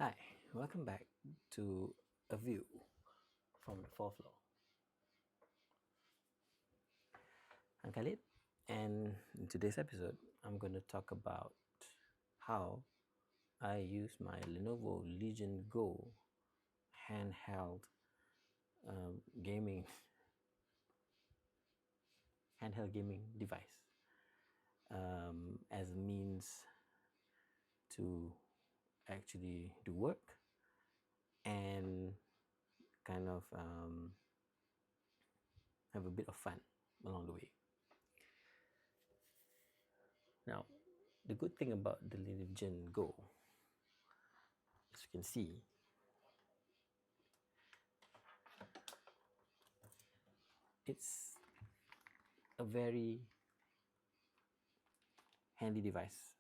Hi, welcome back to a view from the fourth floor. I'm Khalid, and in today's episode, I'm going to talk about how I use my Lenovo Legion Go handheld gaming device as a means to actually do work and kind of have a bit of fun along the way. Now, the good thing about the Legion Go, as you can see, it's a very handy device.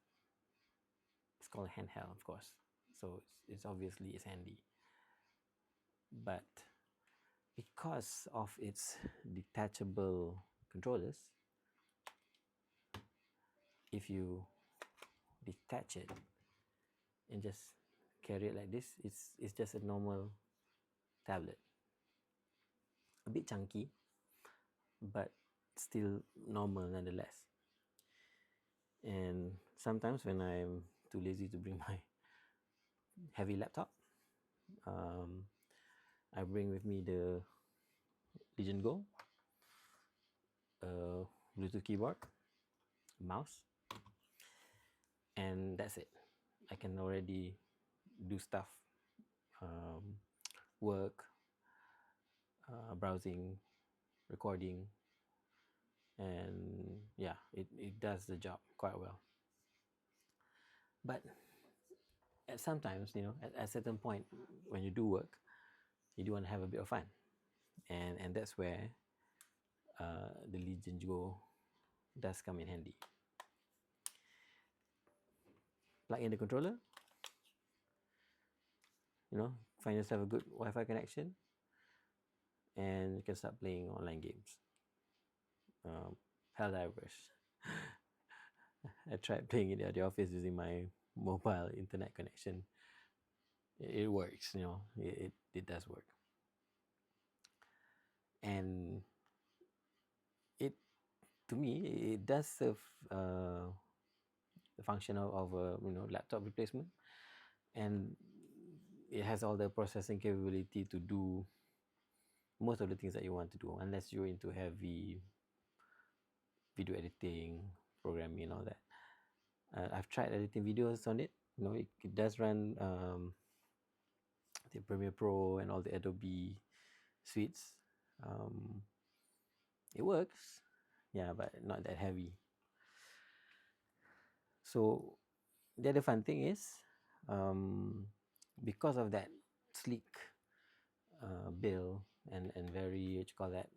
It's called a handheld, of course, so it's obviously it's handy. But because of its detachable controllers, if you detach it and just carry it like this, it's just a normal tablet. A bit chunky, but still normal nonetheless. And sometimes when I'm too lazy to bring my heavy laptop, I bring with me the Legion Go, a Bluetooth keyboard, mouse, and that's it. I can already do stuff, work, browsing, recording, and yeah, it does the job quite well. But at sometimes, at a certain point when you do work, you do want to have a bit of fun, and that's where the Legion Go does come in handy. Plug in the controller, find yourself a good Wi-Fi connection, and you can start playing online games. Helldivers. I tried playing it at the office using my mobile internet connection. It works, it does work. And it, to me, it does serve the function of a laptop replacement, and it has all the processing capability to do most of the things that you want to do, unless you're into heavy video editing, programming, and all that. I've tried editing videos on it. It does run the Premiere Pro and all the Adobe suites. It works, yeah, but not that heavy. So the other fun thing is, because of that sleek build and very, what you call that,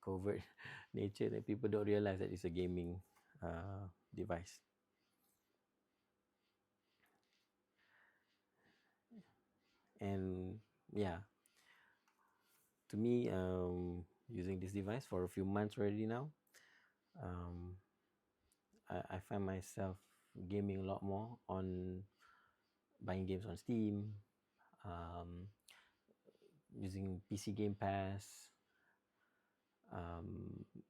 covert nature, that people don't realize that it's a gaming device. And yeah, to me, using this device for a few months already now, I find myself gaming a lot more, on buying games on Steam, using PC Game Pass,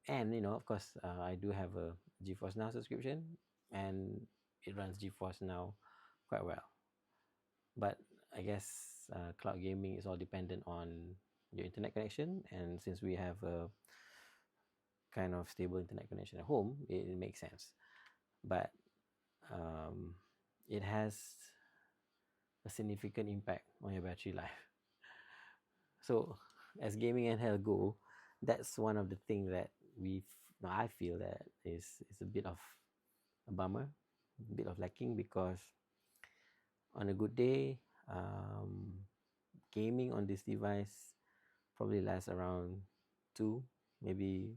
and of course, I do have a GeForce Now subscription, and it runs GeForce Now quite well. But I guess cloud gaming is all dependent on your internet connection, and since we have a kind of stable internet connection at home, it makes sense. But it has a significant impact on your battery life. So as gaming and health go, that's one of the things that I feel that is a bit of a bummer, a bit of lacking, because on a good day, gaming on this device probably lasts around 2, maybe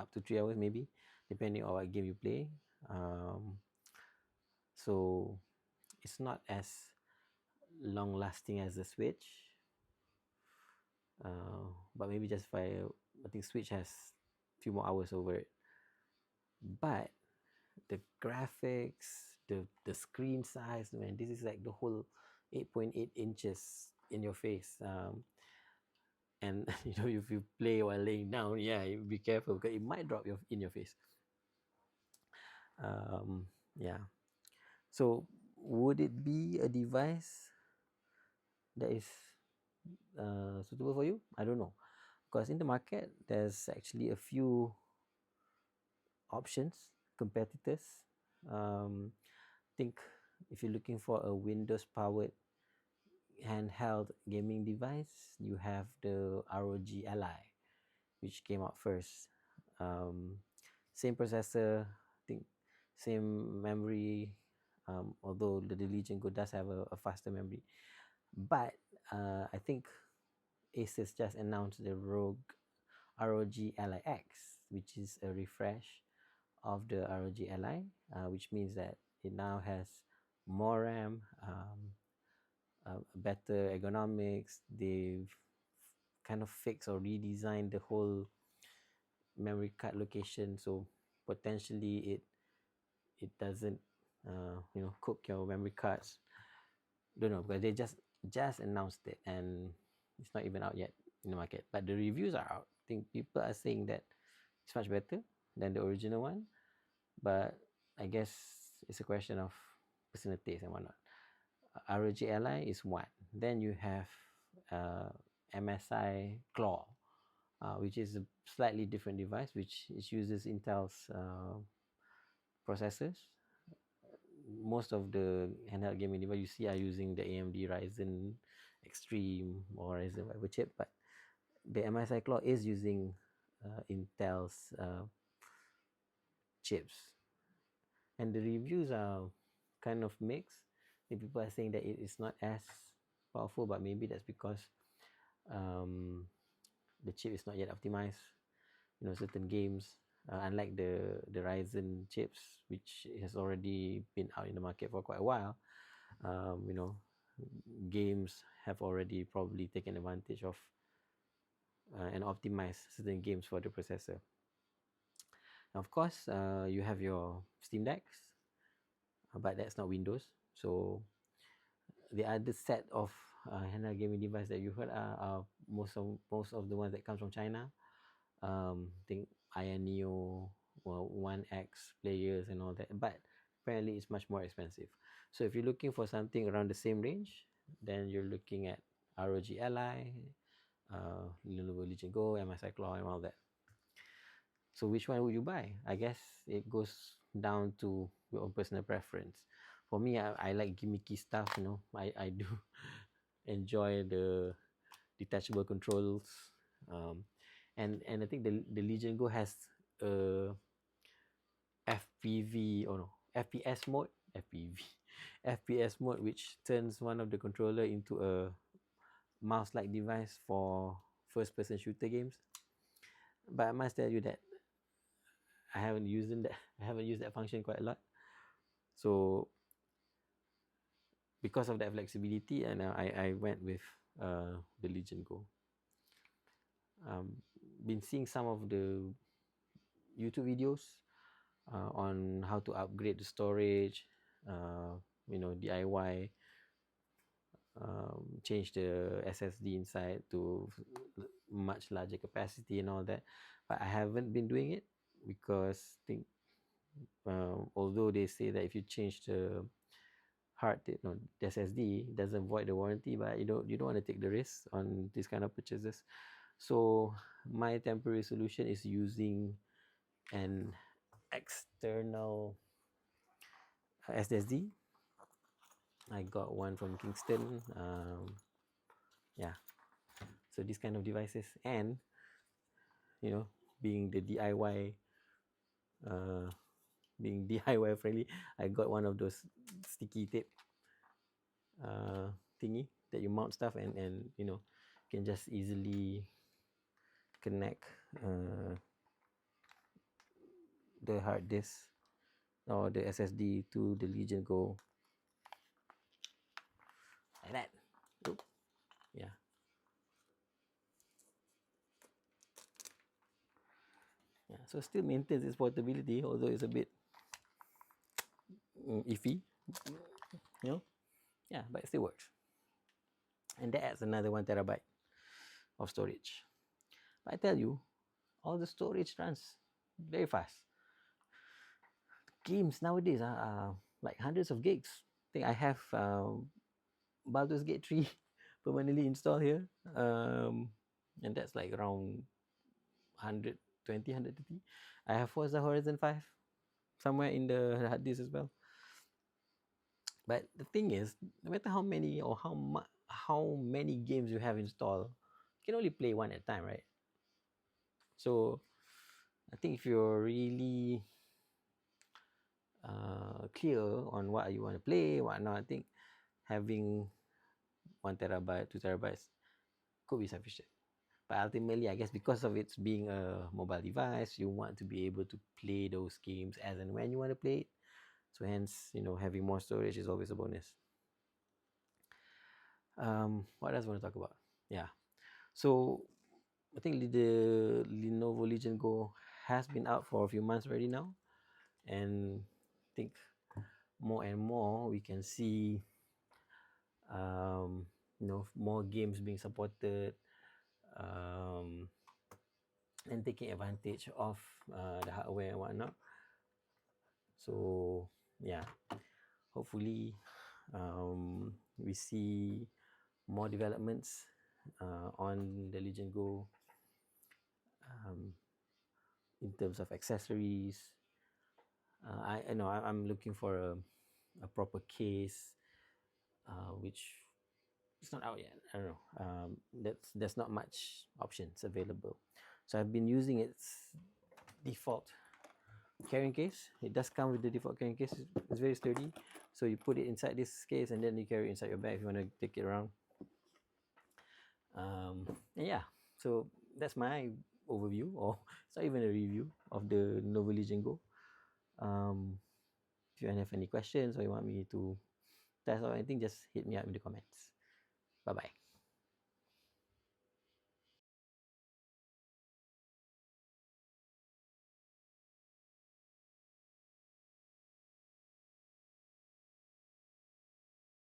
up to 3 hours, maybe, depending on what game you play. So it's not as long lasting as the Switch, but maybe just by, I think Switch has a few more hours over it. But the graphics, the screen size, man, this is like the whole 8.8 inches in your face. And you know, if you play while laying down, yeah, you be careful because it might drop in your face. Yeah. So would it be a device that is suitable for you? I don't know, because in the market there's actually a few options, competitors. Think if you're looking for a Windows powered handheld gaming device, you have the ROG Ally, which came out first. Same processor, I think same memory, although the Legion Go does have a faster memory. But I think Asus just announced the ROG Ally X, which is a refresh of the ROG Ally, which means that it now has more RAM, better ergonomics. They've kind of fixed or redesigned the whole memory card location, so potentially it doesn't cook your memory cards. Don't know, because they just announced it and it's not even out yet in the market, but the reviews are out. I think people are saying that it's much better than the original one, but I guess it's a question of personal taste and whatnot. ROG Ally is one. Then you have MSI Claw, which is a slightly different device, which uses Intel's processors. Most of the handheld gaming device you see are using the AMD Ryzen Extreme or Ryzen whatever chip, but the MSI Claw is using Intel's chips, and the reviews are kind of mixed. The people are saying that it is not as powerful, but maybe that's because the chip is not yet optimized. You know, certain games, unlike the Ryzen chips, which has already been out in the market for quite a while, you know, games have already probably taken advantage of and optimized certain games for the processor. Now, of course, you have your Steam Decks, but that's not Windows. So the other set of handheld gaming device that you heard are most of the ones that comes from China. Think Iron Neo, well, One X players and all that, but apparently it's much more expensive. So if you're looking for something around the same range, then you're looking at ROG Ally, Lenovo Legion Go, MSI Claw, and all that. So which one would you buy? I guess it goes down to your own personal preference. For me, I like gimmicky stuff. You know, I do enjoy the detachable controls, and I think the Legion Go has a FPV or no FPS mode, FPV, FPS mode, which turns one of the controller into a mouse-like device for first-person shooter games. But I must tell you that I haven't used that. I haven't used that function quite a lot. So because of that flexibility, and I went with the Legion Go. Been seeing some of the YouTube videos on how to upgrade the storage, DIY, change the SSD inside to much larger capacity and all that. But I haven't been doing it because I think although they say that if you change the the SSD, it doesn't void the warranty, but you don't want to take the risk on this kind of purchases. So my temporary solution is using an external SSD. I got one from Kingston. Yeah. So these kind of devices, and being the DIY, being DIY friendly, I got one of those sticky tape thingy that you mount stuff, and can just easily connect the hard disk or the SSD to the Legion Go like that. Oop. Yeah. Yeah. So still maintains its portability, although it's a bit iffy, you know. Yeah, but it still works, and that adds another 1 terabyte of storage. But I tell you, all the storage runs very fast. Games nowadays are like hundreds of gigs. I think I have Baldur's Gate 3 permanently installed here, and that's like around 120, 130. I have Forza Horizon 5 somewhere in the hard disk as well. But the thing is, no matter how many or how many games you have installed, you can only play one at a time, right? So I think if you're really clear on what you want to play, what not, I think having 1 terabyte, 2 terabytes could be sufficient. But ultimately, I guess because of its being a mobile device, you want to be able to play those games as and when you want to play it. So hence, having more storage is always a bonus. What else I want to talk about? Yeah. So I think the Lenovo Legion Go has been out for a few months already now, and I think more and more we can see more games being supported, um, and taking advantage of the hardware and whatnot. So yeah, hopefully we see more developments on the Legion Go, um, in terms of accessories. I know I'm looking for a proper case, which it's not out yet. I don't know. There's not much options available, so I've been using its default carrying case. It does come with the default carrying case. It's very sturdy, so you put it inside this case and then you carry it inside your bag if you want to take it around. And yeah, so that's my overview, or it's not even a review of the Lenovo Legion Go. If you have any questions or you want me to test or anything, just hit me up in the comments. Bye bye.